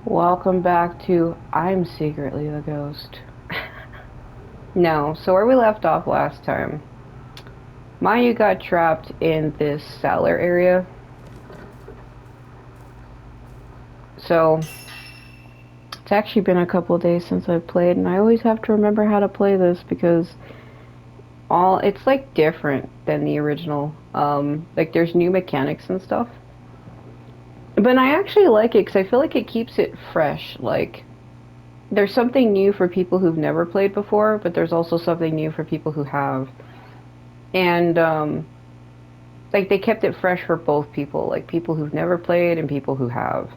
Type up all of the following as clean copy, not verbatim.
Welcome back to I'm Secretly the Ghost. No, so where we left off last time, Mayu got trapped in this cellar area. So it's actually been a couple of days since I've played, and I always have to remember how to play this because it's like different than the original. Like there's new mechanics and stuff. But I actually like it because I feel like it keeps it fresh. Like there's something new for people who've never played before, but there's also something new for people who have. And like they kept it fresh for both people, like people who've never played and people who have.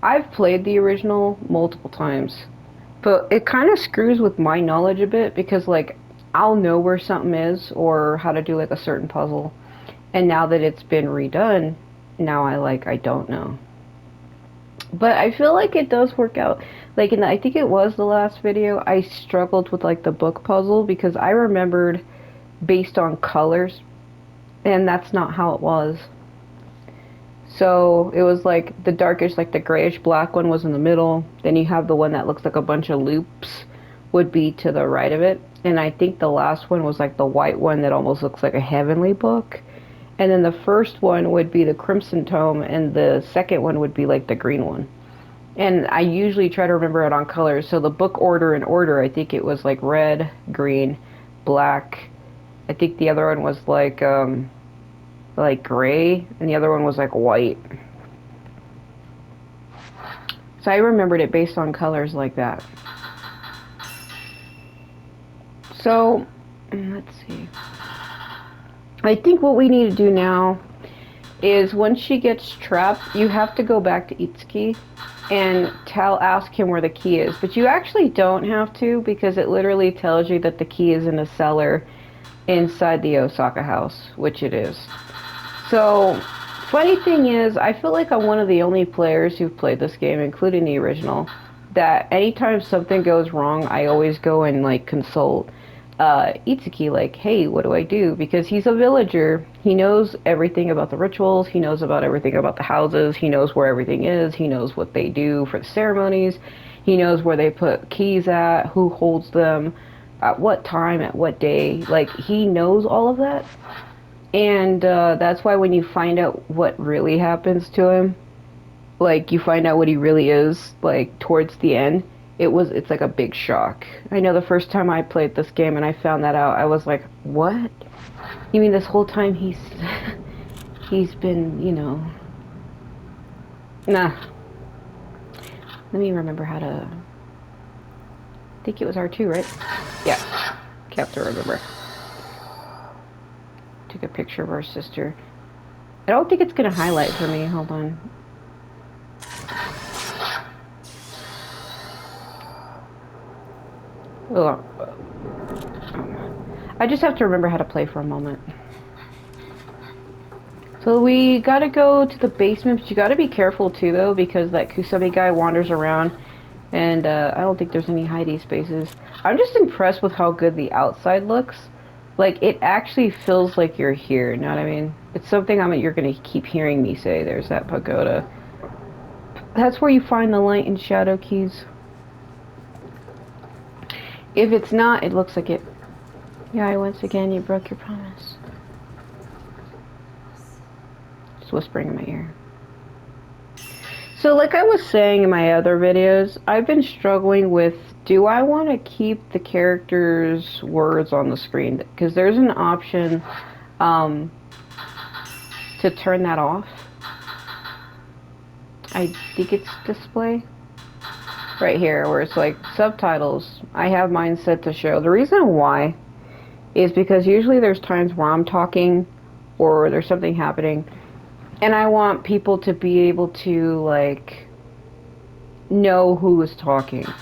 I've played the original multiple times, but it kind of screws with my knowledge a bit because like I'll know where something is or how to do like a certain puzzle, and now that it's been redone, now I don't know. But I feel like it does work out. Like I think it was the last video, I struggled with like the book puzzle because I remembered based on colors, and that's not how it was. So it was like the darkish, like the grayish black one was in the middle. Then you have the one that looks like a bunch of loops would be to the right of it. And I think the last one was like the white one that almost looks like a heavenly book. And then the first one would be the crimson tome, and the second one would be like the green one. And I usually try to remember it on colors. So the book order in order, I think it was like red, green, black. I think the other one was like gray, and the other one was like white. So I remembered it based on colors like that. So, let's see. I think what we need to do now is once she gets trapped, you have to go back to Itsuki and ask him where the key is. But you actually don't have to because it literally tells you that the key is in a cellar inside the Osaka house, which it is. So, funny thing is, I feel like I'm one of the only players who've played this game, including the original, that anytime something goes wrong, I always go and like consult Itsuki, like, hey, what do I do? Because he's a villager. He knows everything about the rituals. He knows about everything about the houses. He knows where everything is. He knows what they do for the ceremonies. He knows where they put keys at, who holds them, at what time, at what day. Like, he knows all of that. And that's why when you find out what really happens to him, like you find out what he really is, like towards the end, it's like a big shock. I know the first time I played this game and I found that out, I was like, what? You mean this whole time he's been, nah. Let me remember how to. I think it was R2, right? Yeah, have to remember. Took a picture of our sister. I don't think it's gonna highlight for me. Hold on. Oh, I just have to remember how to play for a moment. So we gotta go to the basement, but you gotta be careful too, though, because that Kusami guy wanders around, and I don't think there's any hidey spaces. I'm just impressed with how good the outside looks. Like, it actually feels like you're here, you know what I mean? It's something you're gonna keep hearing me say. There's that pagoda. That's where you find the light and shadow keys. If it's not, it looks like it. Yeah, once again, you broke your promise. Just whispering in my ear. So like I was saying in my other videos, I've been struggling with, do I want to keep the characters' words on the screen? Because there's an option to turn that off. I think it's display. Right here, where it's like subtitles. I have mine set to show. The reason why is because usually there's times where I'm talking or there's something happening, and I want people to be able to, like, know who is talking. So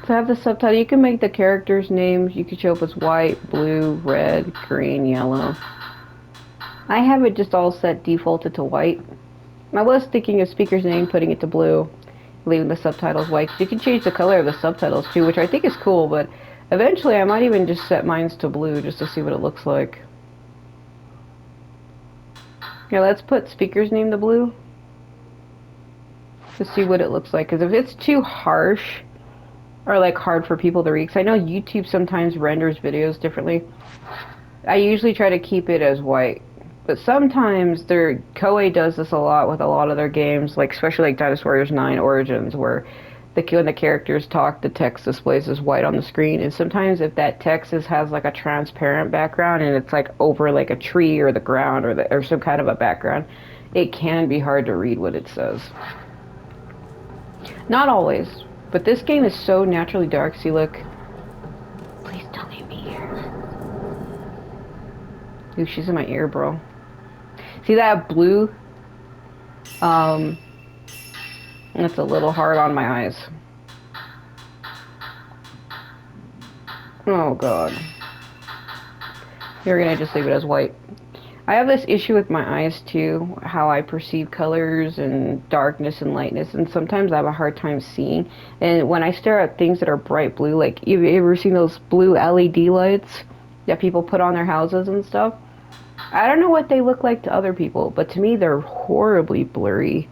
I have the subtitle. You can make the characters' names. You can show up as white, blue, red, green, yellow. I have it just all set defaulted to white. I was thinking of speaker's name, putting it to blue, leaving the subtitles white. You can change the color of the subtitles too, which I think is cool, but eventually I might even just set mine to blue just to see what it looks like. Yeah, let's put speaker's name to blue. to see what it looks like. Because if it's too harsh or like hard for people to read, because I know YouTube sometimes renders videos differently. I usually try to keep it as white. But sometimes Koei does this a lot with a lot of their games, like especially like Dynasty Warriors 9 Origins, where when the characters talk, the text displays as white on the screen. And sometimes if that text has like a transparent background and it's like over like a tree or the ground or some kind of a background, it can be hard to read what it says. Not always, but this game is so naturally dark. See, look. Please don't leave me here. Ooh, she's in my ear, bro. See that blue? That's a little hard on my eyes. Oh god. You're gonna just leave it as white. I have this issue with my eyes too, how I perceive colors and darkness and lightness, and sometimes I have a hard time seeing. And when I stare at things that are bright blue, like you ever seen those blue LED lights that people put on their houses and stuff? I don't know what they look like to other people, but to me they're horribly blurry,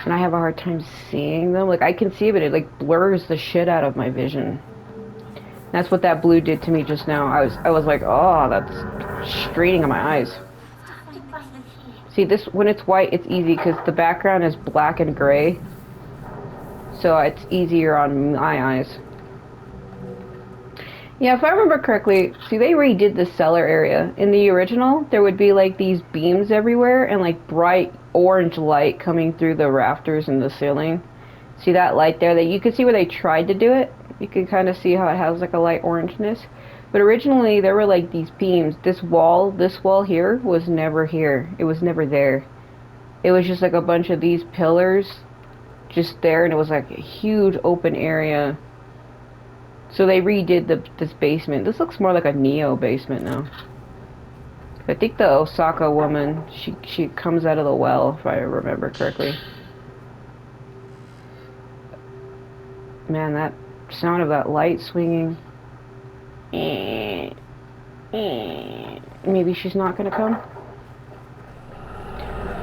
and I have a hard time seeing them. Like I can see, but it like blurs the shit out of my vision. That's what that blue did to me just now. I was like, oh, that's straining on my eyes. See, this when it's white, it's easy because the background is black and gray, so it's easier on my eyes. Yeah, if I remember correctly, see, they redid the cellar area. In the original, there would be like these beams everywhere and like bright orange light coming through the rafters and the ceiling. See that light there? That you could see where they tried to do it. You can kind of see how it has like a light orangeness. But originally, there were like these beams. This wall here was never here. It was never there. It was just like a bunch of these pillars just there, and it was like a huge open area. So they redid this basement. This looks more like a Neo basement now. I think the Osaka woman, she comes out of the well, if I remember correctly. Man, that sound of that light swinging. Maybe she's not gonna come.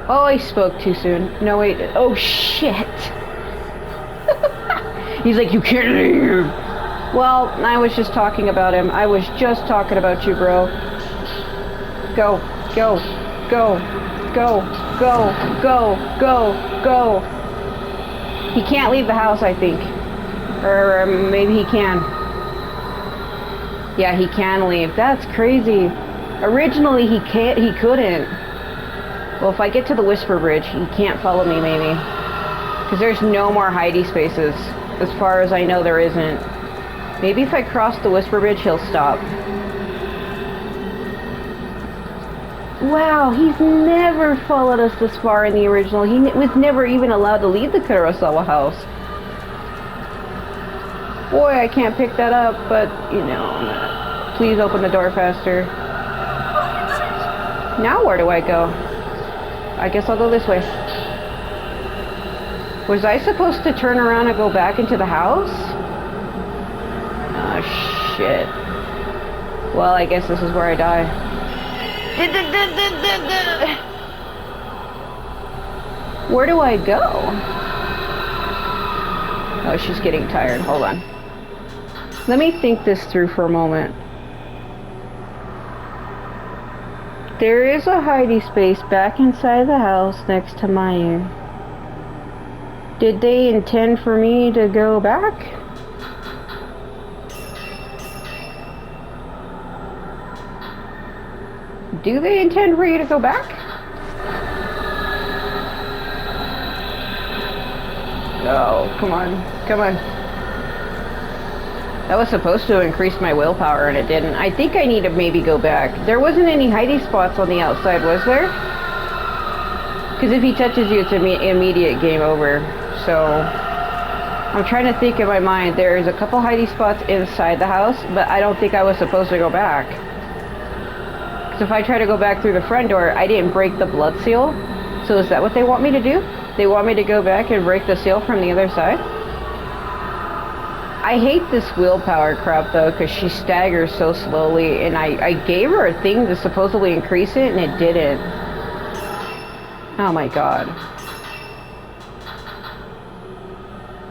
Oh, I spoke too soon. No, wait. Oh, shit. He's like, you can't leave. Well, I was just talking about him. I was just talking about you, bro. Go, go, go, go, go, go, go, go. He can't leave the house, I think. Or maybe he can. Yeah, he can leave. That's crazy. Originally, he couldn't. Well, if I get to the Whisper Bridge, he can't follow me, maybe. Because there's no more hidey spaces. As far as I know, there isn't. Maybe if I cross the Whisper Bridge, he'll stop. Wow, he's never followed us this far in the original. He was never even allowed to leave the Kurosawa house. Boy, I can't pick that up, but, you know, please open the door faster. Now where do I go? I guess I'll go this way. Was I supposed to turn around and go back into the house? Oh, shit. Well, I guess this is where I die. Where do I go? Oh, she's getting tired. Hold on. Let me think this through for a moment. There is a hidey space back inside the house next to Mayu. Did they intend for me to go back? Do they intend for you to go back? Oh, come on. Come on. That was supposed to increase my willpower and it didn't. I think I need to maybe go back. There wasn't any hidey spots on the outside, was there? Because if he touches you, it's immediate game over. So, I'm trying to think in my mind. There's a couple hidey spots inside the house, but I don't think I was supposed to go back. Because if I try to go back through the front door, I didn't break the blood seal. So is that what they want me to do? They want me to go back and break the seal from the other side? I hate this willpower crap though, because she staggers so slowly, and I gave her a thing to supposedly increase it, and it didn't. Oh my god.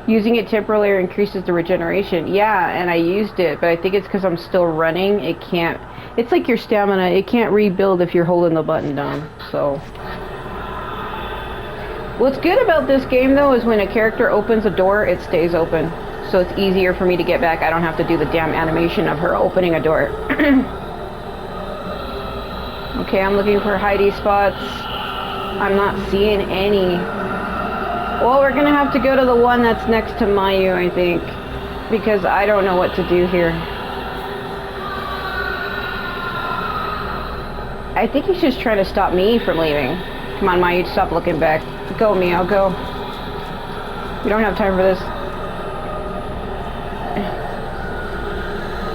Using it temporarily increases the regeneration. Yeah, and I used it, but I think it's because I'm still running. It can't... It's like your stamina. It can't rebuild if you're holding the button down, so... What's good about this game, though, is when a character opens a door, it stays open. So it's easier for me to get back. I don't have to do the damn animation of her opening a door. Okay, I'm looking for hidey spots. I'm not seeing any. Well, we're gonna have to go to the one that's next to Mayu, I think. Because I don't know what to do here. I think he's just trying to stop me from leaving. Come on, Mayu, stop looking back. Go, Mio, go. We don't have time for this.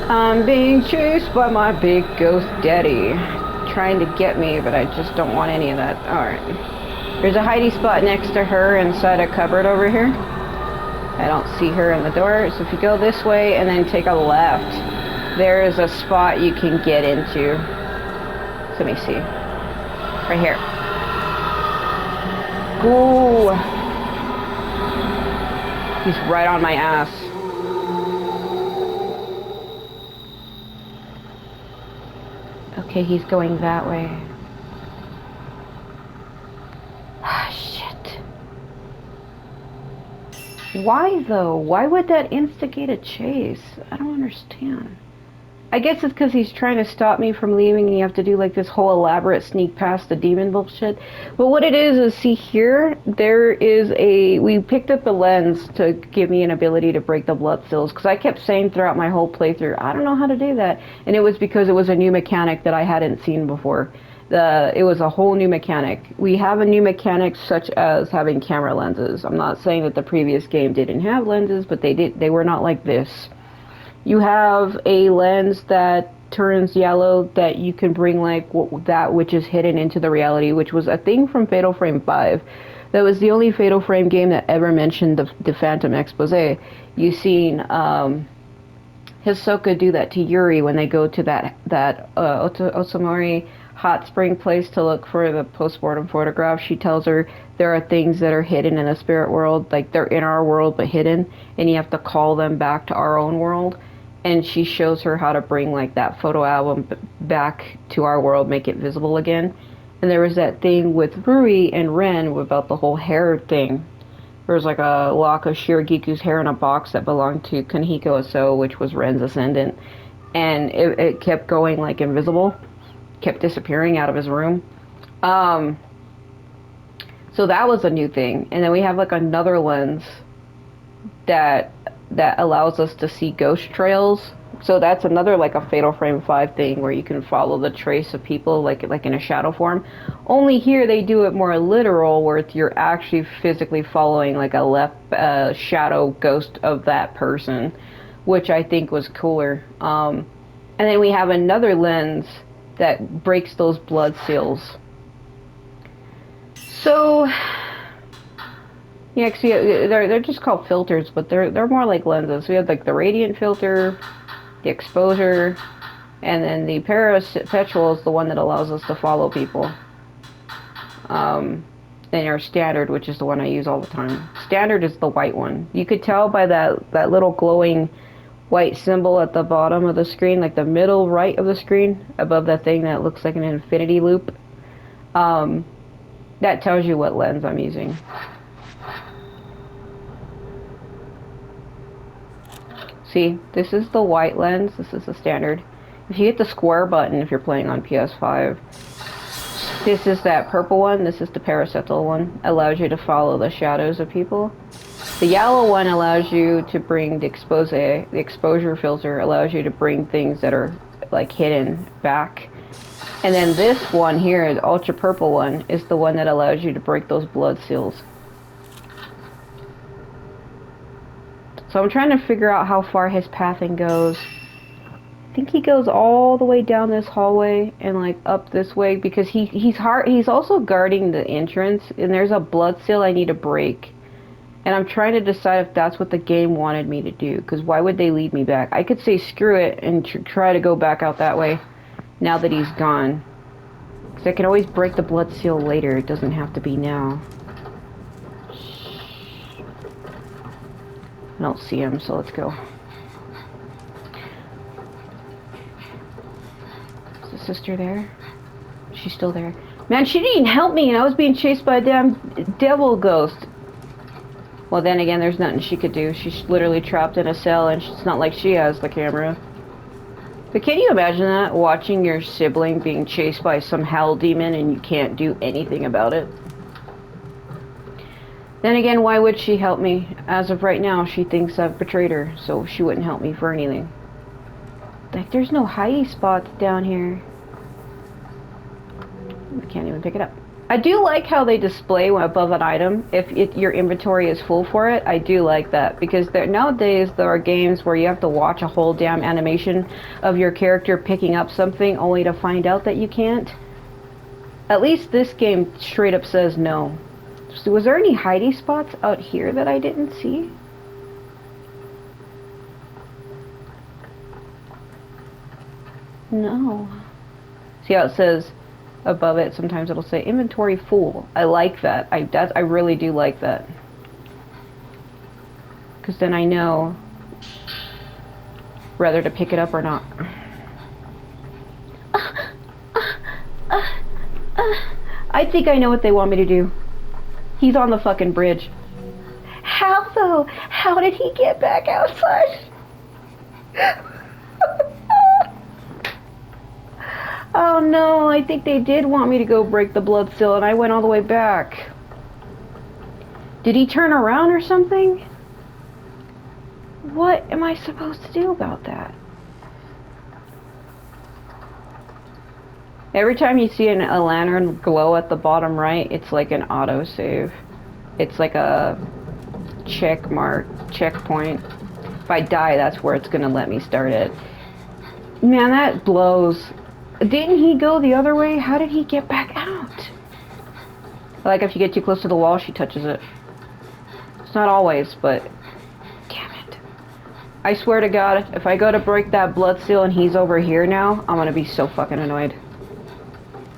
I'm being chased by my big ghost daddy. Trying to get me, but I just don't want any of that. Alright. There's a hidey spot next to her inside a cupboard over here. I don't see her in the door, so if you go this way and then take a left, there is a spot you can get into. So let me see. Right here. Ooh. He's right on my ass. Okay, he's going that way. Ah, shit. Why, though? Why would that instigate a chase? I don't understand. I guess it's because he's trying to stop me from leaving and you have to do like this whole elaborate sneak past the demon bullshit. But what it is see here, there is a... We picked up the lens to give me an ability to break the blood seals. Because I kept saying throughout my whole playthrough, I don't know how to do that. And it was because it was a new mechanic that I hadn't seen before. It was a whole new mechanic. We have a new mechanic such as having camera lenses. I'm not saying that the previous game didn't have lenses, but they did. They were not like this. You have a lens that turns yellow that you can bring like that which is hidden into the reality, which was a thing from Fatal Frame 5. That was the only Fatal Frame game that ever mentioned the Phantom Expose. You've seen Hisoka do that to Yuri when they go to that Osamori hot spring place to look for the postmortem photograph. She tells her there are things that are hidden in the spirit world, like they're in our world but hidden, and you have to call them back to our own world. And she shows her how to bring like that photo album back to our world, make it visible again. And there was that thing with Rui and Ren about the whole hair thing. There was like a lock of Shirogiku's hair in a box that belonged to Kanehiko Aso, which was Ren's ascendant. And it kept going like invisible, kept disappearing out of his room. So that was a new thing. And then we have like another lens that allows us to see ghost trails. So that's another like a Fatal Frame 5 thing where you can follow the trace of people like in a shadow form. Only here they do it more literal, where you're actually physically following like a left shadow ghost of that person, which I think was cooler. And then we have another lens that breaks those blood seals. So yeah, actually, they're just called filters, but they're more like lenses. We have like the radiant filter, the exposure, and then the perpetual is the one that allows us to follow people. Then our standard, which is the one I use all the time. Standard is the white one. You could tell by that little glowing white symbol at the bottom of the screen, like the middle right of the screen, above that thing that looks like an infinity loop. That tells you what lens I'm using. See, this is the white lens, this is the standard. If you hit the square button, if you're playing on PS5, this is that purple one, this is the paracetal one. Allows you to follow the shadows of people. The yellow one allows you to bring the expose. The exposure filter allows you to bring things that are like hidden back. And then this one here, the ultra purple one, is the one that allows you to break those blood seals. So I'm trying to figure out how far his pathing goes. I think he goes all the way down this hallway and like up this way, because he's also guarding the entrance, and there's a blood seal I need to break. And I'm trying to decide if that's what the game wanted me to do, because why would they lead me back? I could say screw it and try to go back out that way now that he's gone. Because I can always break the blood seal later, it doesn't have to be now. don't see him, so let's go. Is the sister there? She's still there. Man, she didn't even help me, and I was being chased by a damn devil ghost. Well, then again, there's nothing she could do. She's literally trapped in a cell, and it's not like she has the camera. But can you imagine that? Watching your sibling being chased by some hell demon, and you can't do anything about it? Then again, why would she help me? As of right now, she thinks I've betrayed her, so she wouldn't help me for anything. Like, there's no hidey spots down here. I can't even pick it up. I do like how they display above an item if your inventory is full for it. I do like that, because nowadays there are games where you have to watch a whole damn animation of your character picking up something only to find out that you can't. At least this game straight up says no. So was there any hidey spots out here that I didn't see? No. See how it says above it, sometimes it'll say inventory full. I like that. I really do like that. Because then I know whether to pick it up or not. I think I know what they want me to do. He's on the fucking bridge. How though? How did he get back outside? Oh no, I think they did want me to go break the blood seal, and I went all the way back. Did he turn around or something? What am I supposed to do about that? Every time you see a lantern glow at the bottom right, it's like an autosave. It's like a checkpoint. If I die, that's where it's gonna let me start it. Man, that blows. Didn't he go the other way? How did he get back out? Like, if you get too close to the wall, she touches it. It's not always, but... Damn it. I swear to God, if I go to break that blood seal and he's over here now, I'm gonna be so fucking annoyed.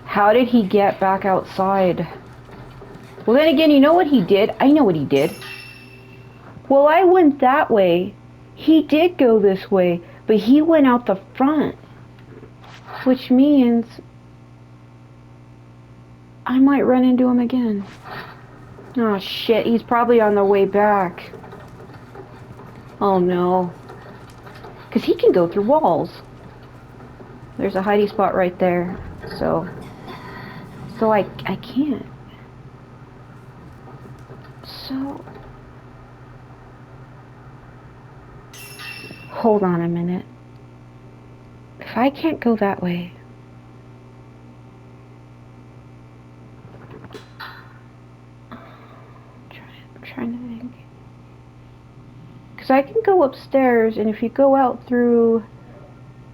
How did he get back outside? Well, then again, you know what he did? I know what he did. Well, I went that way. He did go this way, but he went out the front. Which means I might run into him again. Oh shit, he's probably on the way back. Oh no. Because he can go through walls. There's a hidey spot right there. So I can't. So hold on a minute. If I can't go that way, I'm trying to think. Because I can go upstairs, and if you go out through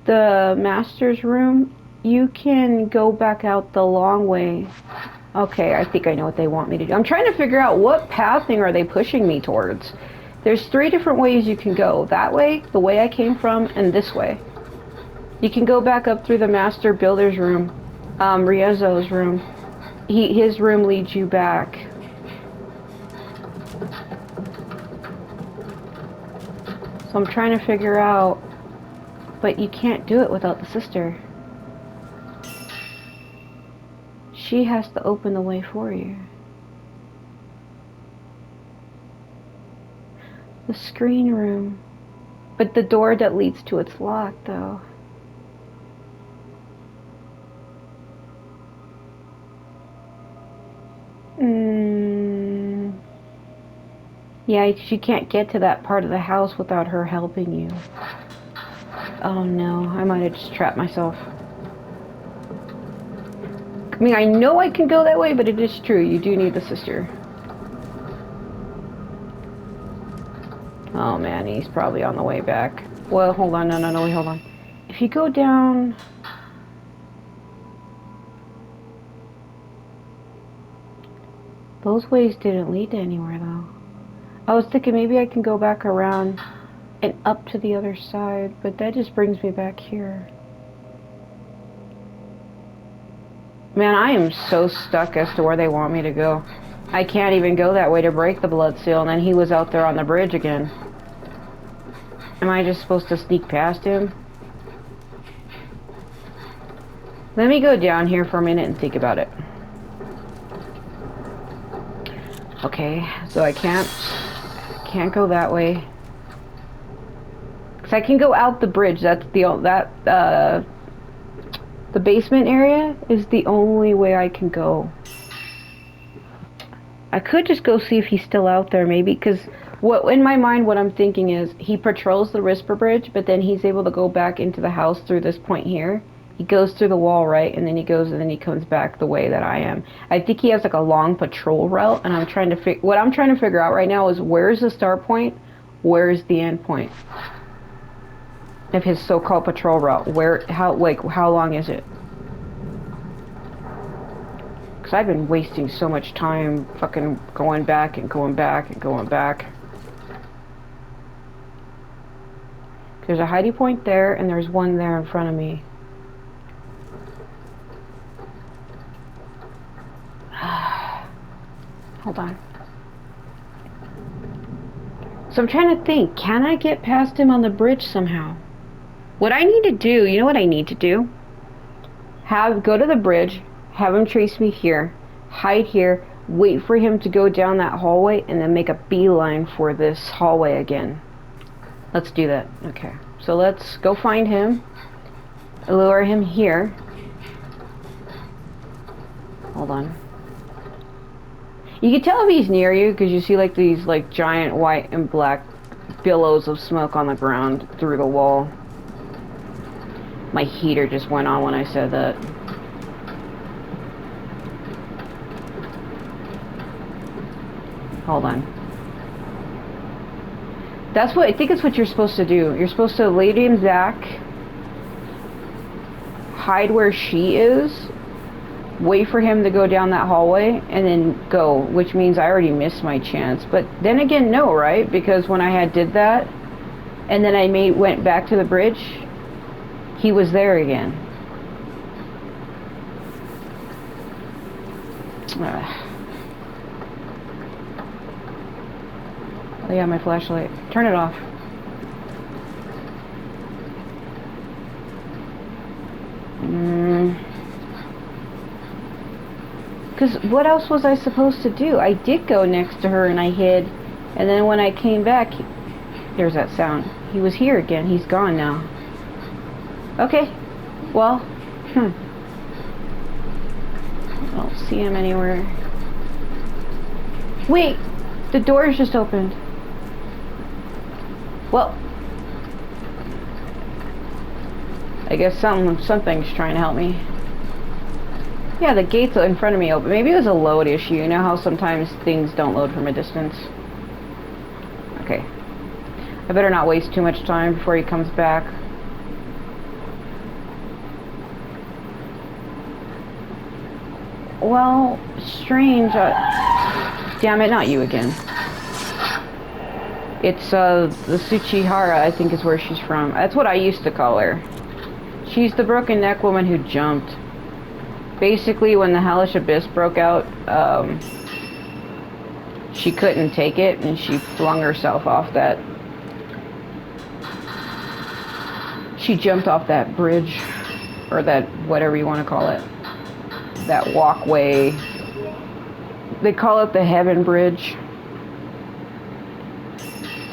the master's room, you can go back out the long way. Okay, I think I know what they want me to do. I'm trying to figure out what pathing are they pushing me towards. There's 3 different ways you can go. That way, the way I came from, and this way. You can go back up through the master builder's room, Riezo's room. His room leads you back. So I'm trying to figure out, but you can't do it without the sister. She has to open the way for you. The screen room. But the door that leads to it's locked, though. Yeah, you can't get to that part of the house without her helping you. Oh no, I might have just trapped myself. I mean, I know I can go that way, but it is true. You do need the sister. Oh man, he's probably on the way back. Well, hold on. No, wait, hold on. If you go down... Those ways didn't lead to anywhere, though. I was thinking maybe I can go back around and up to the other side, but that just brings me back here. Man, I am so stuck as to where they want me to go. I can't even go that way to break the blood seal, and then he was out there on the bridge again. Am I just supposed to sneak past him? Let me go down here for a minute and think about it. Okay, so I can't go that way. Cause I can go out the bridge. That's the basement area is the only way I can go. I could just go see if he's still out there, maybe, because in my mind, what I'm thinking is he patrols the Whisper Bridge, but then he's able to go back into the house through this point here. He goes through the wall, right, and then he goes and then he comes back the way that I am. I think he has like a long patrol route, and what I'm trying to figure out right now is where's the start point, where's the end point of his so-called patrol route. How long is it? Because I've been wasting so much time fucking going back and going back and going back. There's a hiding point there, and there's one there in front of me. Hold on. So I'm trying to think, can I get past him on the bridge somehow? What I need to do, you know what I need to do? Go to the bridge, have him trace me here, hide here, wait for him to go down that hallway, and then make a beeline for this hallway again. Let's do that. Okay. So let's go find him, lure him here. Hold on. You can tell if he's near you because you see like these like giant white and black billows of smoke on the ground through the wall. My heater just went on when I said that. Hold on. I think it's what you're supposed to do. You're supposed to Lady and Zach, hide where she is, wait for him to go down that hallway, and then go, which means I already missed my chance. But then again, no, right? Because when I did that, and then I went back to the bridge, he was there again. Oh yeah, my flashlight. Turn it off. Because what else was I supposed to do? I did go next to her and I hid. And then when I came back, there's that sound. He was here again. He's gone now. Okay. Well, I don't see him anywhere. Wait! The door's just opened. Well, I guess something's trying to help me. Yeah, the gate's in front of me open. Maybe it was a load issue. You know how sometimes things don't load from a distance? Okay. I better not waste too much time before he comes back. Well, strange. Damn it, not you again. It's the Tsuchihara, I think is where she's from. That's what I used to call her. She's the broken neck woman who jumped. Basically, when the Hellish Abyss broke out, she couldn't take it, and she flung herself off that... She jumped off that bridge, or that, whatever you want to call it. That walkway. They call it the Heaven Bridge.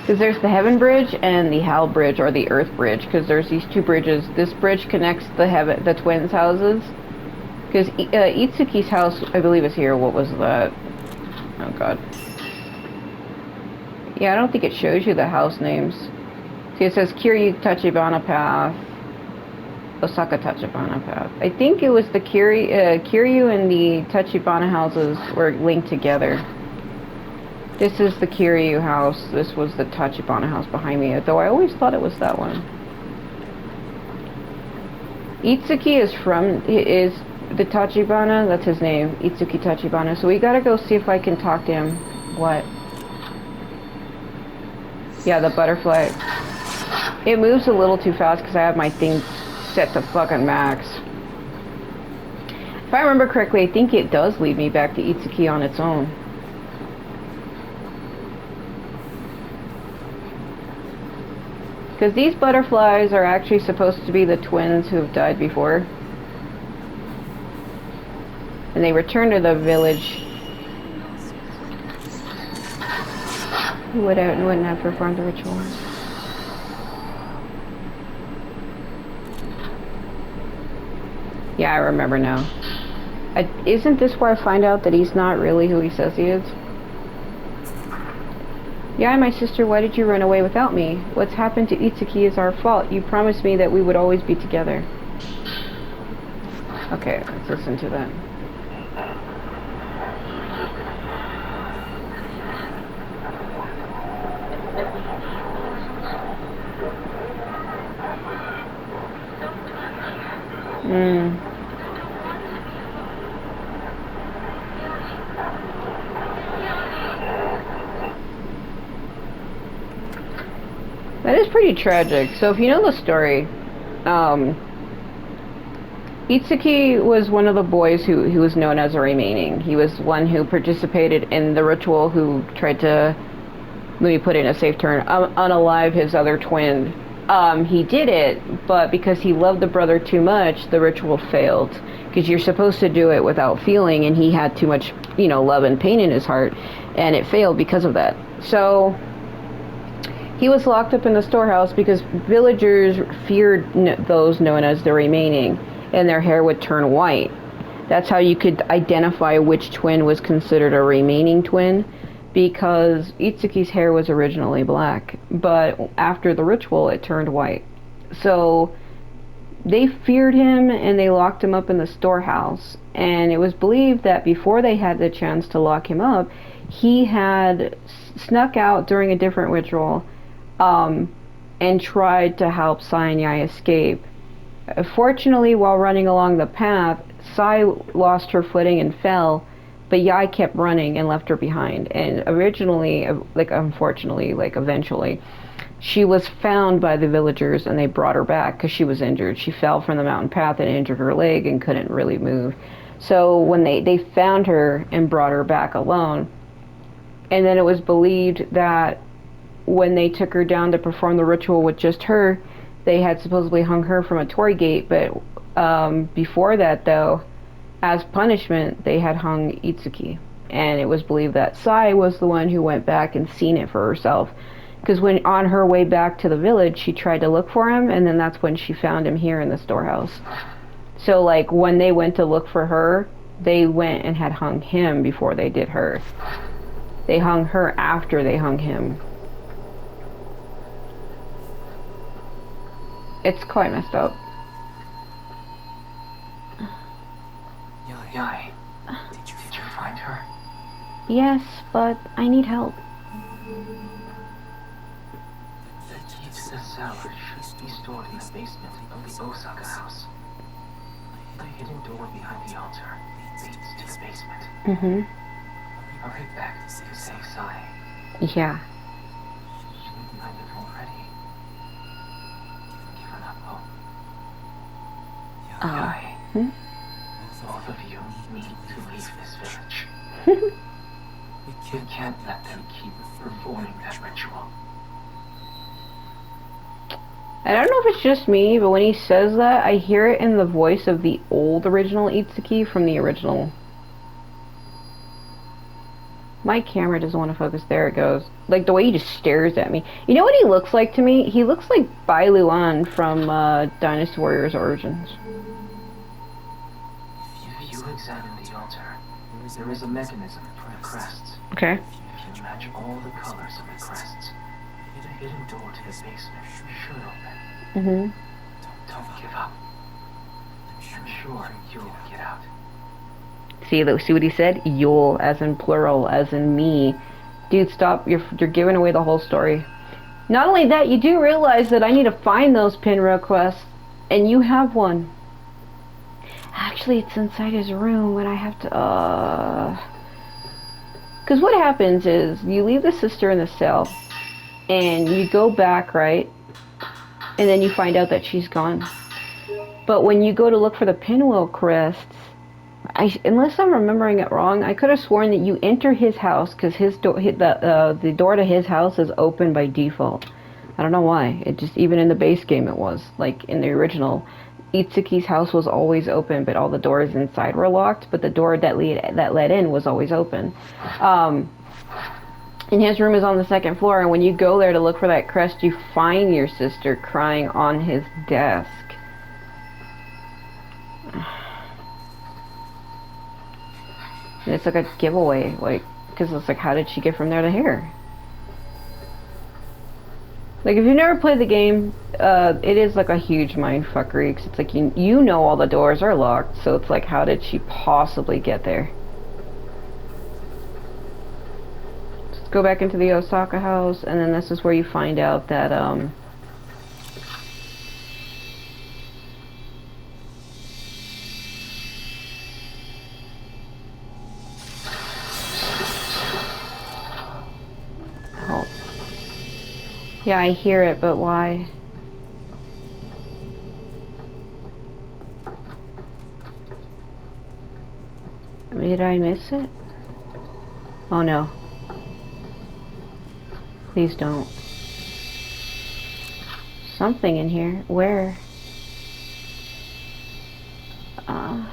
Because there's the Heaven Bridge and the Hell Bridge, or the Earth Bridge, because there's these two bridges. This bridge connects the twins' houses. Because Itsuki's house, I believe, is here. What was that? Oh, God. Yeah, I don't think it shows you the house names. See, it says Kiryu Tachibana Path, Osaka Tachibana Path. I think it was the Kiryu and the Tachibana houses were linked together. This is the Kiryu house. This was the Tachibana house behind me, though I always thought it was that one. Itsuki is the Tachibana, that's his name, Itsuki Tachibana. So we gotta go see if I can talk to him. What? Yeah, the butterfly. It moves a little too fast because I have my thing set to fucking max. If I remember correctly, I think it does lead me back to Itsuki on its own. Because these butterflies are actually supposed to be the twins who have died before. And they return to the village. Who wouldn't have performed the ritual. Yeah, I remember now. Isn't this where I find out that he's not really who he says he is? Yeah, my sister, why did you run away without me? What's happened to Itsuki is our fault. You promised me that we would always be together. Okay, let's listen to that. That is pretty tragic. So if you know the story, Itsuki was one of the boys who was known as a remaining. He was one who participated in the ritual, who tried to, let me put it in a safe term, unalive his other twin. He did it, but because he loved the brother too much, the ritual failed. Because you're supposed to do it without feeling, and he had too much, love and pain in his heart, and it failed because of that. So he was locked up in the storehouse because villagers feared those known as the remaining, and their hair would turn white. That's how you could identify which twin was considered a remaining twin, because Itsuki's hair was originally black, but after the ritual it turned white. So they feared him and they locked him up in the storehouse, and it was believed that before they had the chance to lock him up, he had snuck out during a different ritual and tried to help Sai and Yai escape. Fortunately, while running along the path, Sai lost her footing and fell, but Yai kept running and left her behind. And eventually, she was found by the villagers and they brought her back because she was injured. She fell from the mountain path and injured her leg and couldn't really move. So when they found her and brought her back alone, and then it was believed that when they took her down to perform the ritual with just her, they had supposedly hung her from a torii gate, but before that, though, as punishment, they had hung Itsuki. And it was believed that Sai was the one who went back and seen it for herself. Because when on her way back to the village, she tried to look for him, and then that's when she found him here in the storehouse. So, like, when they went to look for her, they went and had hung him before they did her. They hung her after they hung him. It's quite messed up. Yai, did you find her? Yes, but I need help. The key to the cellar should be stored in the basement of the Osaka house. The hidden door behind the altar leads to the basement. Hurry back to save Sai. Yeah. She might have already given up hope. Yai. Both of you need to leave this village. We can't let them keep performing that ritual. I don't know if it's just me, but when he says that, I hear it in the voice of the old original Itsuki from the original. My camera doesn't want to focus. There it goes. Like, the way he just stares at me. You know what he looks like to me? He looks like Bai Luan from Dynasty Warriors Origins. If you examine the altar, there is a mechanism for the crests. Okay. If you match all the colors of the crests, the hidden door to the basement should open. Don't give up. I'm sure you'll get out. See what he said? You'll, as in plural, as in me. Dude, stop. You're giving away the whole story. Not only that, you do realize that I need to find those pin requests, and you have one. Actually, it's inside his room, and I have to, Because what happens is, you leave the sister in the cell, and you go back, right? And then you find out that she's gone. But when you go to look for the pinwheel crests, unless I'm remembering it wrong, I could have sworn that you enter his house, because the door to his house is open by default. I don't know why. It just, even in the base game it was. Like, in the original, Itsuki's house was always open, but all the doors inside were locked, but the door that led in was always open. And his room is on the second floor, and when you go there to look for that crest, you find your sister crying on his desk. And it's like a giveaway, like, because it's like, how did she get from there to here? Like, if you've never played the game, it is like a huge mindfuckery, because it's like, you know all the doors are locked, so it's like, how did she possibly get there? Let's go back into the Osaka house, and then this is where you find out that, oh. Yeah, I hear it, but why? Did I miss it? Oh no. Please don't. Something in here. Where? Oh.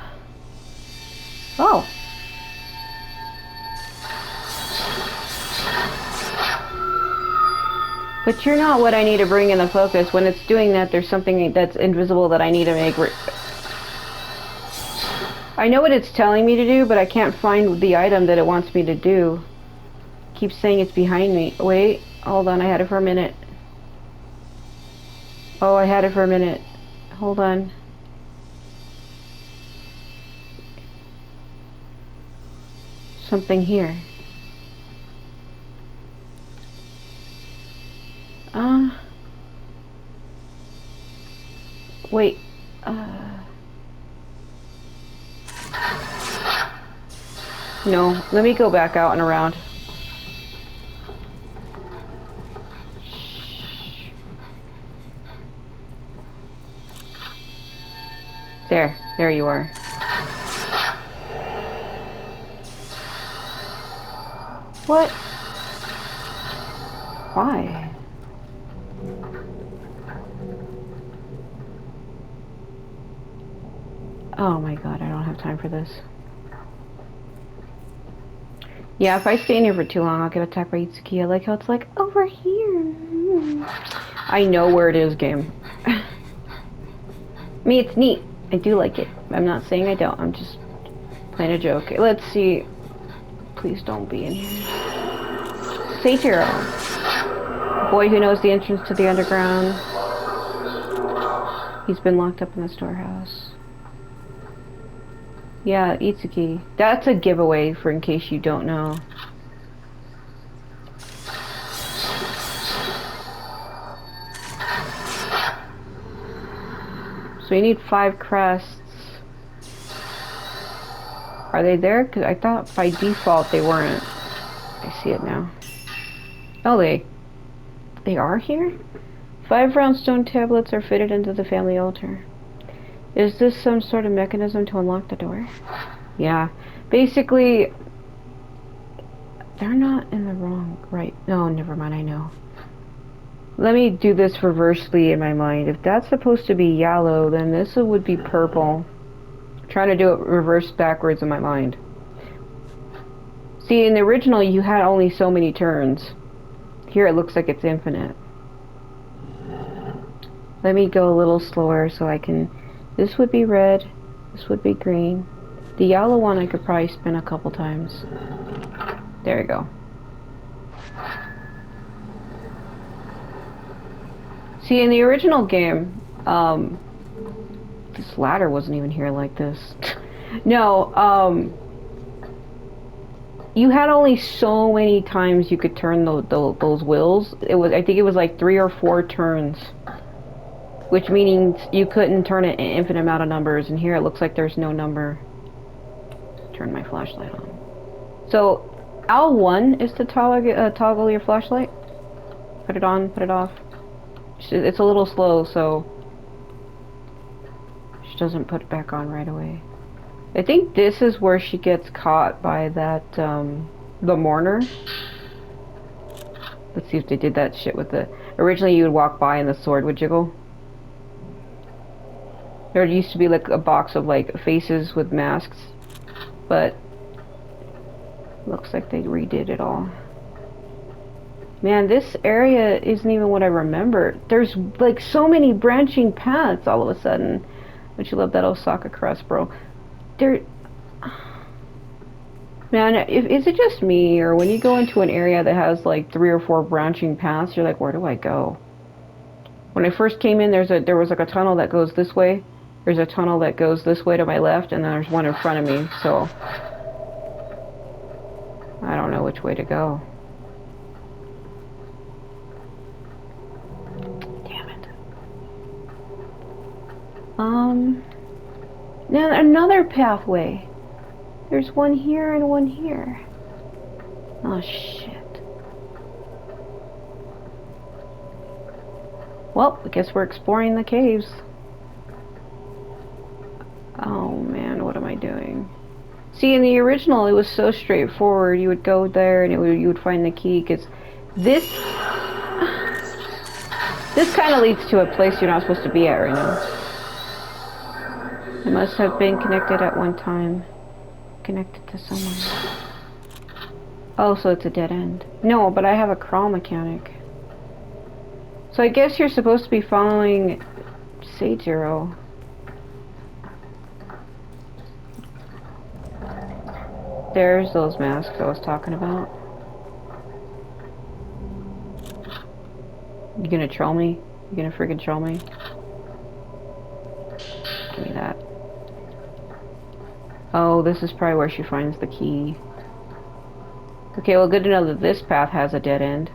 But you're not what I need to bring in the focus. When it's doing that, there's something that's invisible that I need to make. I know what it's telling me to do, but I can't find the item that it wants me to do. It keeps saying it's behind me. Wait, hold on, I had it for a minute. Oh, I had it for a minute. Hold on. Something here. Wait. No, let me go back out and around. There you are. What? Why? Oh my god, I don't have time for this. Yeah, if I stay in here for too long, I'll get attacked by Itsuki. I like how it's like, over here. I know where it is, game. I mean, it's neat. I do like it. I'm not saying I don't. I'm just playing a joke. Let's see. Please don't be in here. Seichiro. Boy who knows the entrance to the underground. He's been locked up in the storehouse. Yeah, Itsuki. That's a giveaway for in case you don't know. So you need 5 crests. Are they there? Because I thought by default they weren't. I see it now. Oh, they are here? 5 round stone tablets are fitted into the family altar. Is this some sort of mechanism to unlock the door? Yeah. Basically, they're not in the wrong, right? No, never mind, I know. Let me do this reversely in my mind. If that's supposed to be yellow, then this would be purple. I'm trying to do it reverse backwards in my mind. See, in the original, you had only so many turns. Here, it looks like it's infinite. Let me go a little slower so I can... This would be red. This would be green. The yellow one I could probably spin a couple times. There we go. See, in the original game, this ladder wasn't even here like this. No, you had only so many times you could turn those wheels. I think it was like 3 or 4 turns. Which means you couldn't turn it an infinite amount of numbers, and here it looks like there's no number. Turn my flashlight on. So, L1 is to toggle your flashlight. Put it on, put it off. It's a little slow, so she doesn't put it back on right away. I think this is where she gets caught by that, the mourner. Let's see if they did that shit with the... Originally you would walk by and the sword would jiggle. There used to be like a box of like faces with masks, but looks like they redid it all. Man, this area isn't even what I remember. There's like so many branching paths all of a sudden. Don't you love that Osaka crust, bro? There... Man, is it just me, or when you go into an area that has like 3 or 4 branching paths, you're like, where do I go? When I first came in, there was like a tunnel that goes this way. There's a tunnel that goes this way to my left, and then there's one in front of me, so I don't know which way to go. Damn it. Now another pathway. There's one here and one here. Oh, shit. Well, I guess we're exploring the caves. Oh, man, what am I doing? See, in the original, it was so straightforward. You would go there and you would find the key, because this kind of leads to a place you're not supposed to be at right now. It must have been connected at one time. Connected to someone. Oh, so it's a dead end. No, but I have a crawl mechanic. So I guess you're supposed to be following Sage Arrow. There's those masks I was talking about. You gonna troll me? You gonna friggin' troll me? Give me that. Oh, this is probably where she finds the key. Okay, well, good to know that this path has a dead end.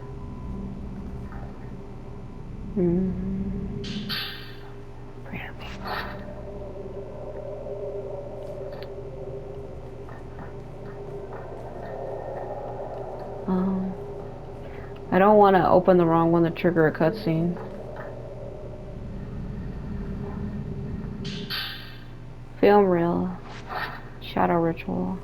I don't want to open the wrong one to trigger a cutscene. Film reel. Shadow ritual.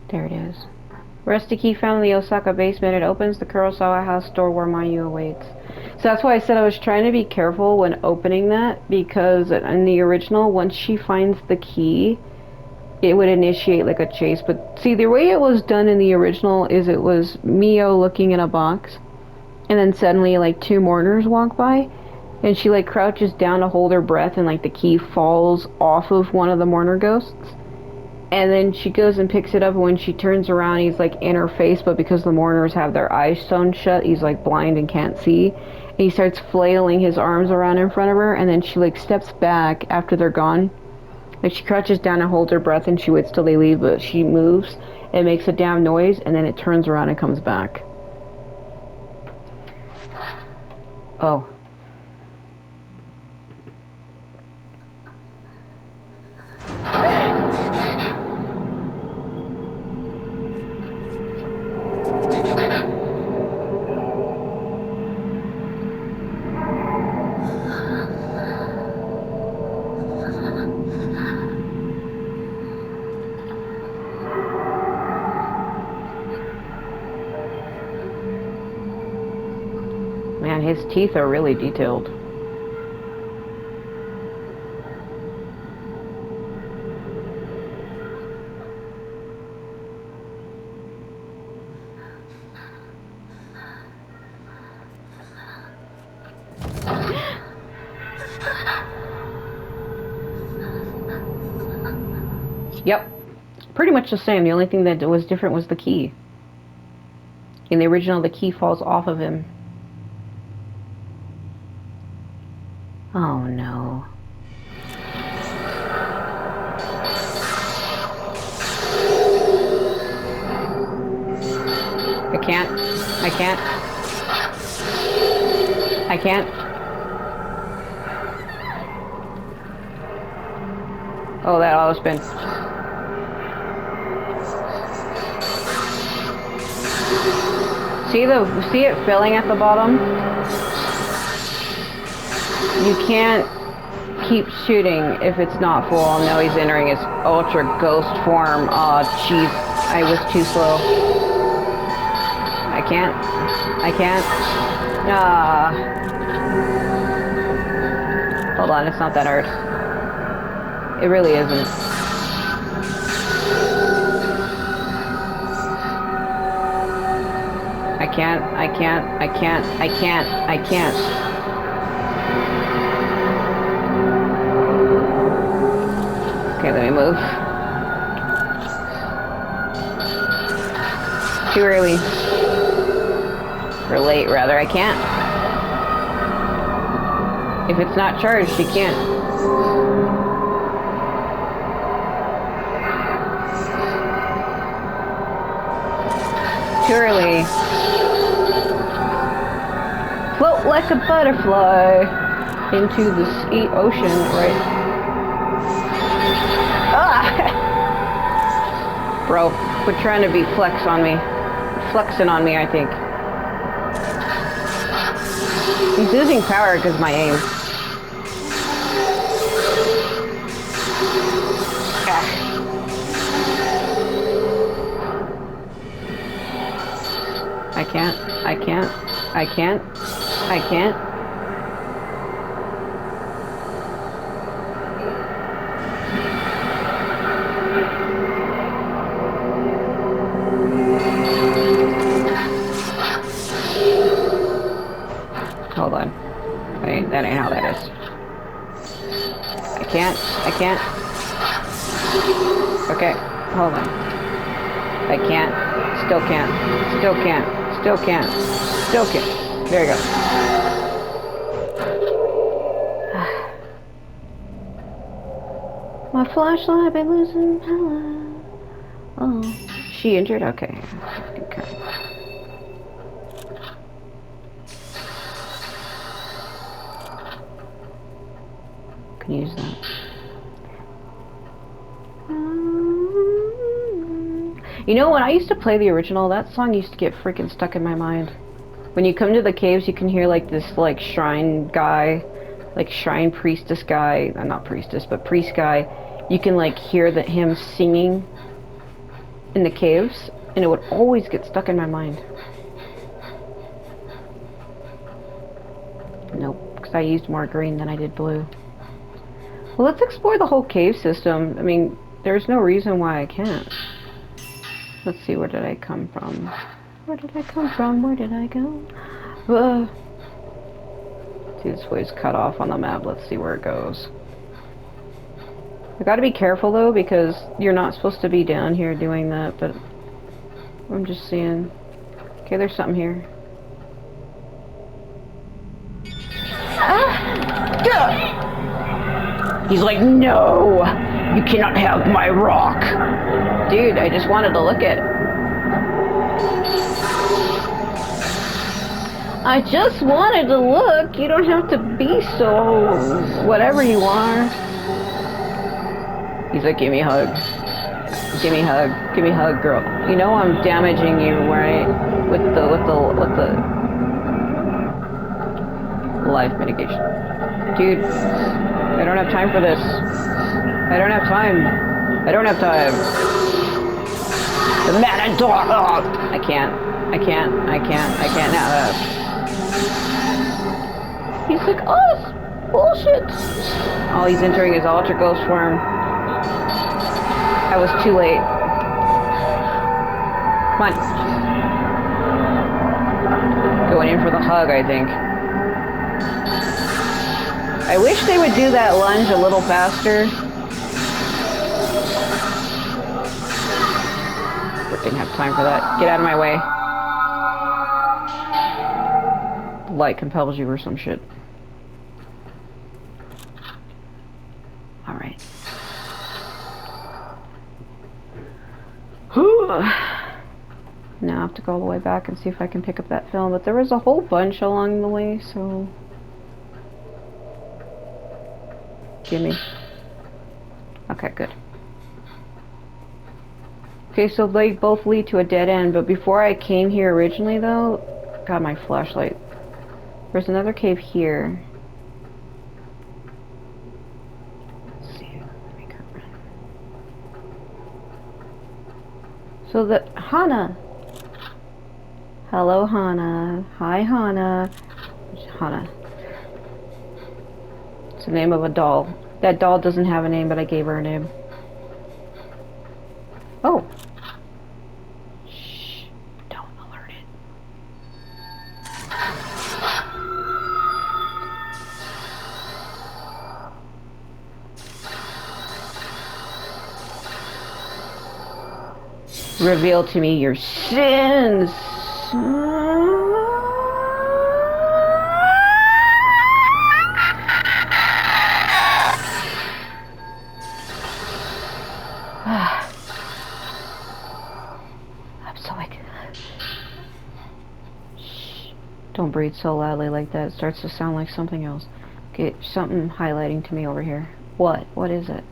There it is. Rusty key found in the Osaka basement. It opens the Kurosawa house door where Mayu awaits. So that's why I said I was trying to be careful when opening that, because in the original, once she finds the key, it would initiate like a chase. But see, the way it was done in the original is it was Mio looking in a box, and then suddenly like 2 mourners walk by, and she like crouches down to hold her breath, and like the key falls off of one of the mourner ghosts. And then she goes and picks it up, and when she turns around, he's like in her face, but because the mourners have their eyes sewn shut, he's like blind and can't see. And he starts flailing his arms around in front of her, and then she like steps back after they're gone. Like she crouches down and holds her breath, and she waits till they leave, but she moves and makes a damn noise, and then it turns around and comes back. Oh. Man, his teeth are really detailed. Yep. Pretty much the same. The only thing that was different was the key. In the original, the key falls off of him. Oh no. I can't. I can't. I can't. Oh, that auto spin. See it filling at the bottom? You can't keep shooting. If it's not full, I'll know he's entering his ultra ghost form. Oh, jeez. I was too slow. I can't. I can't. Ah. Hold on, it's not that hard. It really isn't. I can't. I can't. I can't. I can't. I can't. Okay, let me move. Too early. Or late, rather. I can't. If it's not charged, you can't. Too early. Float like a butterfly into the ocean, right? Ah! Bro, quit trying to be flexing on me, I think. He's losing power because of my aim. Ah. I can't. I can't. I can't. I can't. Hold on. That ain't how that is. I can't. I can't. Okay. Hold on. I can't. Still can't. Still can't. Still can't. Still can't. There you go. My flashlight been losing power. Oh. She injured? Okay. Okay. Can use that. You know, when I used to play the original, that song used to get freaking stuck in my mind. When you come to the caves, you can hear like this like shrine guy, like shrine priestess guy, not priestess, but priest guy. You can like hear that him singing in the caves, and it would always get stuck in my mind. Nope, because I used more green than I did blue. Well, let's explore the whole cave system. I mean, there's no reason why I can't. Let's see, where did I come from? Where did I come from? Where did I go? See, this way's cut off on the map. Let's see where it goes. I gotta be careful though, because you're not supposed to be down here doing that, but I'm just seeing. Okay, there's something here. Ah! He's like, no! You cannot have my rock! Dude, I just wanted to look at it. I just wanted to look. You don't have to be so whatever you are. He's like, give me a hug. Give me a hug. Give me a hug, girl. You know I'm damaging you, right? With the life mitigation. Dude, I don't have time for this. I don't have time. I don't have time. The matador! Oh, I can't. I can't. I can't. I can't. He's like, oh, bullshit. Oh, he's entering his ultra ghost form. I was too late. Come on. Going in for the hug, I think. I wish they would do that lunge a little faster. Didn't have time for that. Get out of my way. The light compels you or some shit. Alright. Now I have to go all the way back and see if I can pick up that film. But there was a whole bunch along the way, so... Gimme. Okay, good. Okay, so they both lead to a dead end, but before I came here originally though, got my flashlight. There's another cave here. So that Hana. Hello, Hana. Hi, Hana. Hana. It's the name of a doll. That doll doesn't have a name, but I gave her a name. Oh. Shh. Don't alert it. Reveal to me your sins. I'm so excited. Shh. Don't breathe so loudly like that. It starts to sound like something else. Okay, something highlighting to me over here. What? What is it?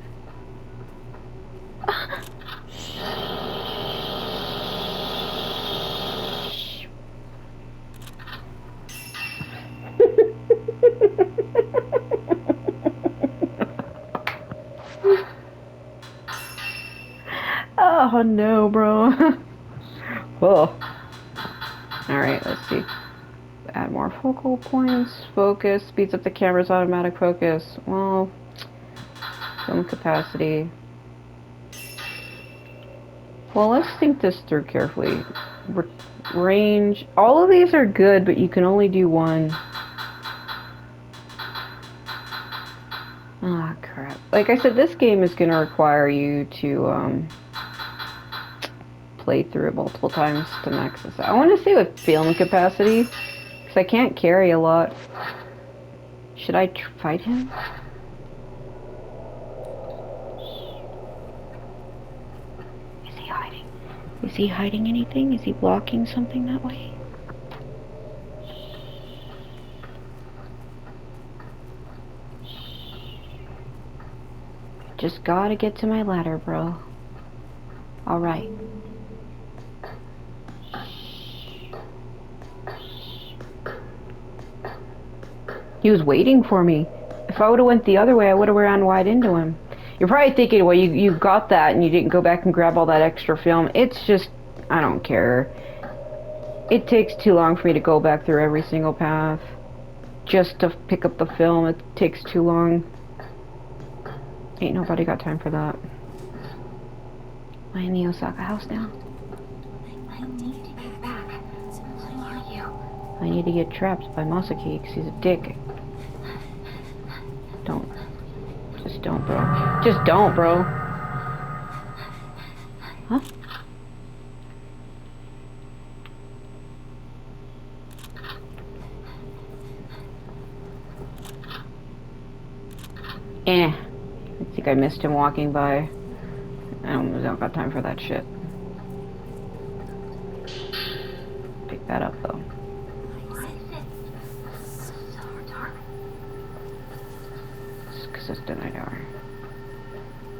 Oh no, bro. Oh. Alright, let's see. Add more focal points. Focus. Speeds up the camera's automatic focus. Well, film capacity. Well, let's think this through carefully. Range. All of these are good, but you can only do one. Ah, crap. Like I said, this game is going to require you to play through it multiple times to max this out. I want to see with film capacity, because I can't carry a lot. Should I fight him? Is he hiding? Is he hiding anything? Is he blocking something that way? Just gotta get to my ladder, bro. Alright. He was waiting for me. If I would have went the other way, I would have ran wide into him. You're probably thinking, well, you got that and you didn't go back and grab all that extra film. It's just, I don't care. It takes too long for me to go back through every single path. Just to pick up the film, it takes too long. Ain't nobody got time for that. Am I in the Osaka house now? I need to get back. So who are you? I need to get trapped by Masaki because he's a dick. Don't. Just don't, bro. Just don't, bro. Huh? I think I missed him walking by. I don't got time for that shit. Pick that up, though. It's because it's the night hour.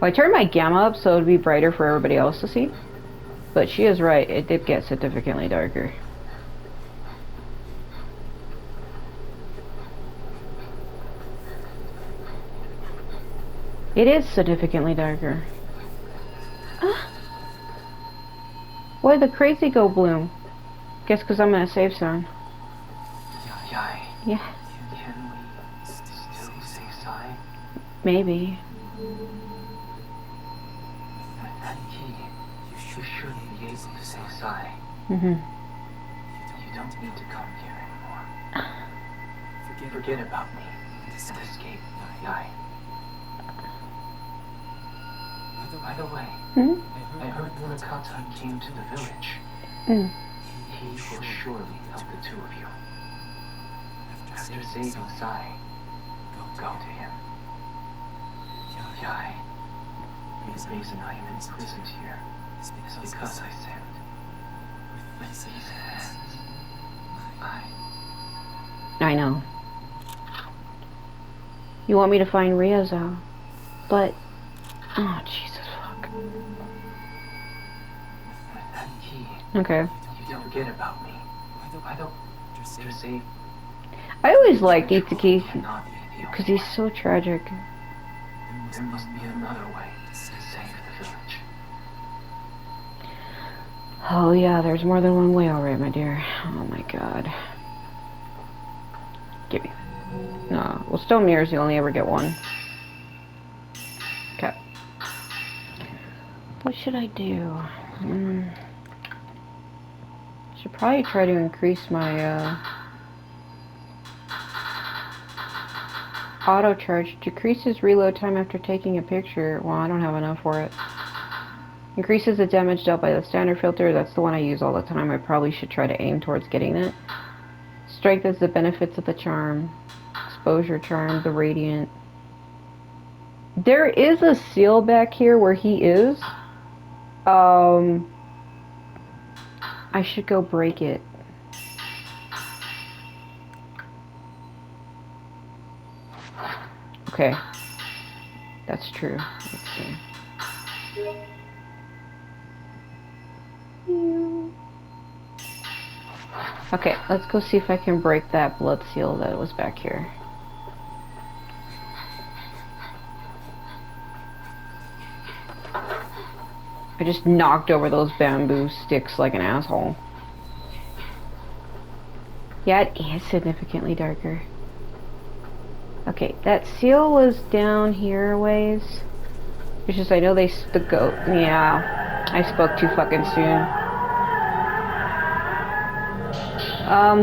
Well, I turned my gamma up so it would be brighter for everybody else to see. But she is right, it did get significantly darker. It is significantly darker. Why the crazy go bloom? Guess because I'm in a safe zone. Yeah. Can we still say sigh? Maybe. With that key, you should be able to say sigh. Mm-hmm. You don't need to come here anymore. Forget about me and escape, Yai. By the way, I heard Murakata came to the village. He will surely help the two of you. After saving Sai, go to him. Yai, the reason I am imprisoned here is because I sinned. With these hands, I know. You want me to find Ryozo, but... Oh, Jesus, fuck. With that key, Okay. you don't forget about me. I don't just say... I always liked Itsuki Cannot be the only because he's way. so tragic. There must be another way to save the village. Oh yeah, there's more than one way, alright, my dear. Oh my god. Give me that. No. Well, stone mirrors, you only ever get one. Okay. What should I do? Should probably try to increase my, auto charge. Decreases reload time after taking a picture. Well, I don't have enough for it. Increases the damage dealt by the standard filter. That's the one I use all the time. I probably should try to aim towards getting that. Strengthens the benefits of the charm. Exposure charm, the radiant. There is a seal back here where he is. I should go break it. Okay. That's true. Let's see. Okay, let's go see if I can break that blood seal that was back here. I just knocked over those bamboo sticks like an asshole. Yeah, it is significantly darker. Okay, that seal was down here a ways. It's just I know the goat. Yeah, I spoke too fucking soon.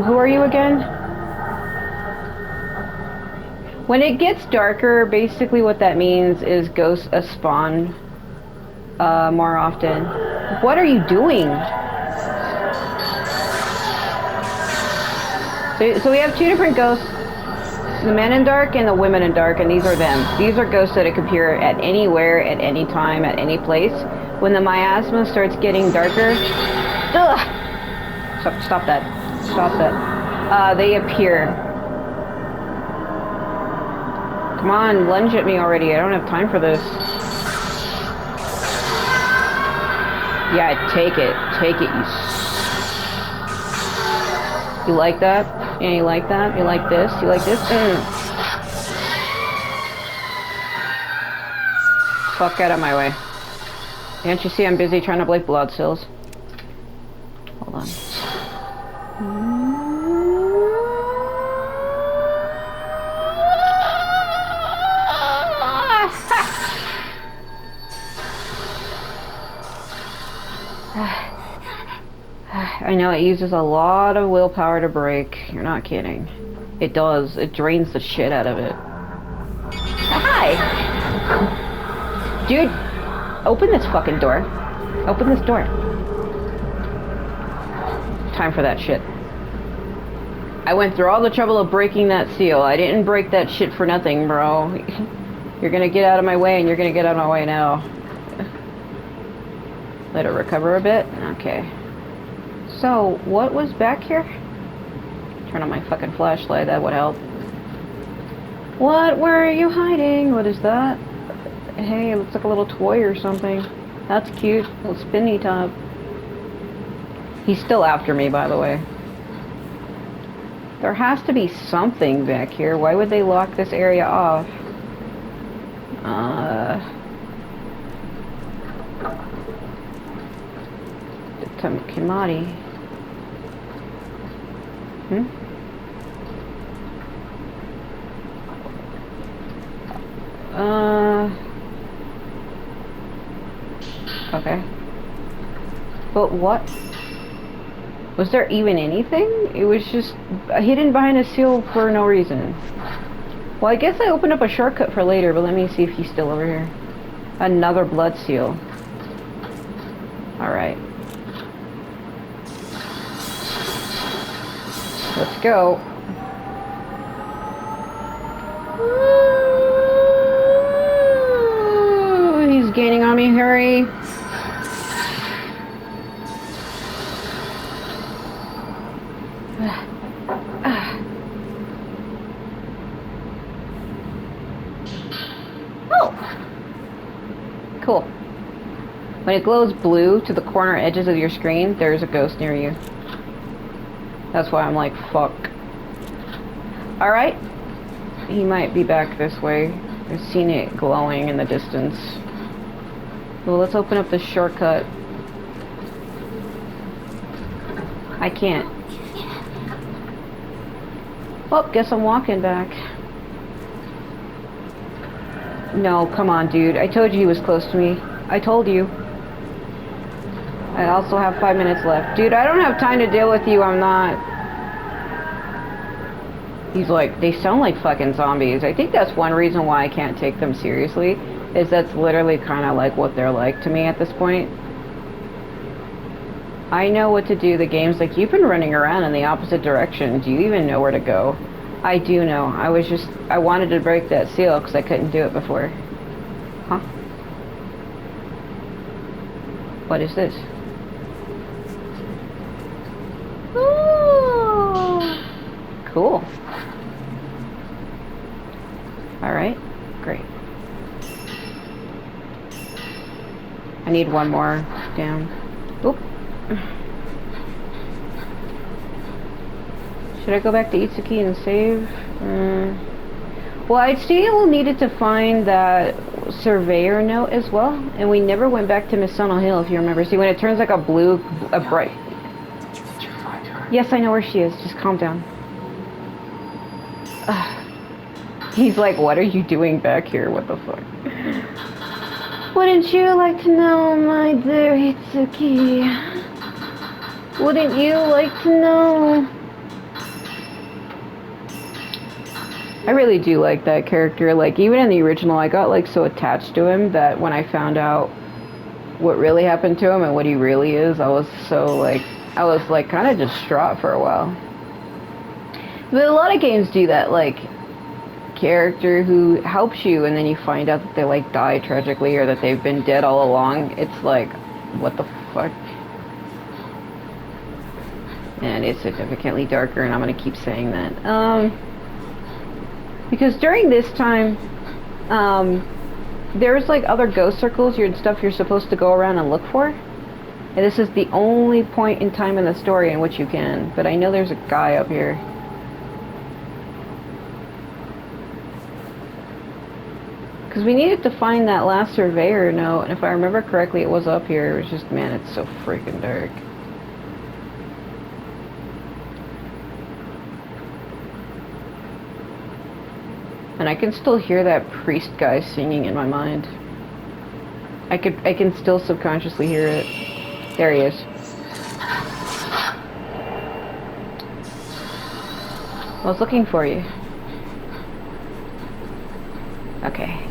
Who are you again? When it gets darker, basically what that means is ghosts spawn more often. What are you doing? So we have two different ghosts. The men in dark and the women in dark, and these are them. These are ghosts that can appear at anywhere, at any time, at any place. When the miasma starts getting darker... Ugh! Stop that. Stop that. They appear. Come on, lunge at me already. I don't have time for this. Yeah, take it. Take it, you like that? Yeah, you like that? You like this? You like this? Fuck out of my way. Can't you see I'm busy trying to break blood seals? Hold on. I know it uses a lot of willpower to break. You're not kidding. It does. It drains the shit out of it. Hi! Dude, open this fucking door. Open this door. Time for that shit. I went through all the trouble of breaking that seal. I didn't break that shit for nothing, bro. You're gonna get out of my way, and you're gonna get out of my way now. Let it recover a bit? Okay. So, what was back here? Turn on my fucking flashlight, that would help. What were you hiding? What is that? Hey, it looks like a little toy or something. That's cute. A little spinny top. He's still after me, by the way. There has to be something back here. Why would they lock this area off? Kimari. Okay. But what? Was there even anything? It was just hidden behind a seal for no reason. Well, I guess I opened up a shortcut for later, but let me see if he's still over here. Another blood seal. Alright. Let's go. Ooh, he's gaining on me, hurry. Oh! Cool. When it glows blue to the corner edges of your screen, there's a ghost near you. That's why I'm like, fuck. Alright. He might be back this way. I've seen it glowing in the distance. Well, let's open up this shortcut. I can't. Well, guess I'm walking back. No, come on, dude. I told you he was close to me. I told you. I also have 5 minutes left. Dude, I don't have time to deal with you. I'm not. He's like, they sound like fucking zombies. I think that's one reason why I can't take them seriously. Is that's literally kind of like what they're like to me at this point. I know what to do. The game's like, you've been running around in the opposite direction. Do you even know where to go? I do know. I wanted to break that seal because I couldn't do it before. Huh? What is this? Ooh. Cool. Alright. Great. I need one more down. Oop. Should I go back to Itsuki and save? Well, I'd still needed to find that surveyor note as well, and we never went back to Misono Hill, if you remember. See, when it turns like a bright... Did you find her? Yes, I know where she is. Just calm down. He's like, what are you doing back here? What the fuck? Wouldn't you like to know, my dear Itsuki? Wouldn't you like to know? I really do like that character. Like, even in the original, I got like so attached to him that when I found out what really happened to him and what he really is, I was kind of distraught for a while. But a lot of games do that, like, character who helps you and then you find out that they like die tragically or that they've been dead all along. It's like, what the fuck? And it's significantly darker, and I'm gonna keep saying that. Because during this time, there's like other ghost circles and stuff you're supposed to go around and look for. And this is the only point in time in the story in which you can. But I know there's a guy up here. Because we needed to find that last surveyor note, and if I remember correctly, it was up here. It was just, man, it's so freaking dark. And I can still hear that priest guy singing in my mind. I can still subconsciously hear it. There he is. I was looking for you. Okay.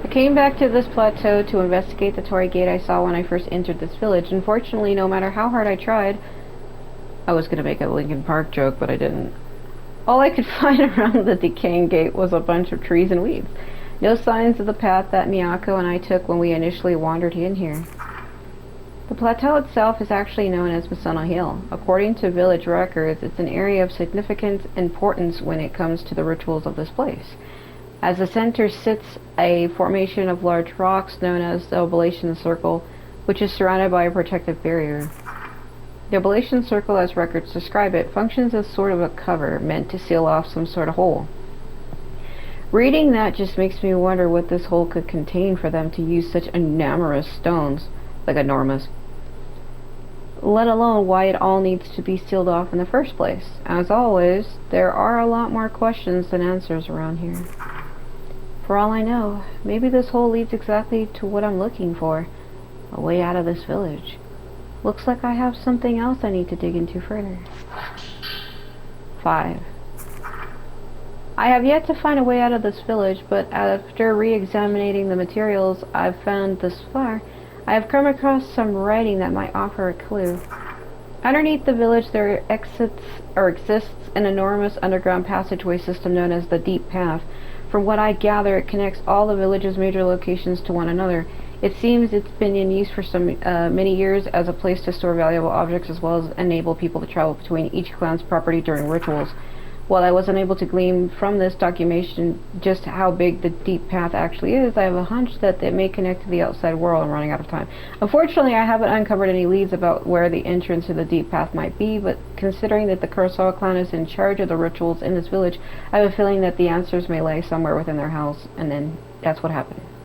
I came back to this plateau to investigate the Torii Gate I saw when I first entered this village. Unfortunately, no matter how hard I tried, I was gonna make a Linkin Park joke, but I didn't. All I could find around the decaying gate was a bunch of trees and weeds. No signs of the path that Miyako and I took when we initially wandered in here. The plateau itself is actually known as Misono Hill. According to village records, it's an area of significant importance when it comes to the rituals of this place. As the center sits a formation of large rocks known as the Oblation Circle, which is surrounded by a protective barrier. The Oblation Circle, as records describe it, functions as sort of a cover meant to seal off some sort of hole. Reading that just makes me wonder what this hole could contain for them to use such enormous stones, like enormous, let alone why it all needs to be sealed off in the first place. As always, there are a lot more questions than answers around here. For all I know, maybe this hole leads exactly to what I'm looking for, a way out of this village. Looks like I have something else I need to dig into further. 5. I have yet to find a way out of this village, but after re-examining the materials I've found thus far, I have come across some writing that might offer a clue. Underneath the village there exists an enormous underground passageway system known as the Deep Path. From what I gather, it connects all the village's major locations to one another. It seems it's been in use for many years as a place to store valuable objects as well as enable people to travel between each clan's property during rituals. While I was unable to glean from this documentation just how big the Deep Path actually is, I have a hunch that it may connect to the outside world. I'm running out of time. Unfortunately, I haven't uncovered any leads about where the entrance to the Deep Path might be, but considering that the Kurosawa clan is in charge of the rituals in this village, I have a feeling that the answers may lie somewhere within their house, and then that's what happened.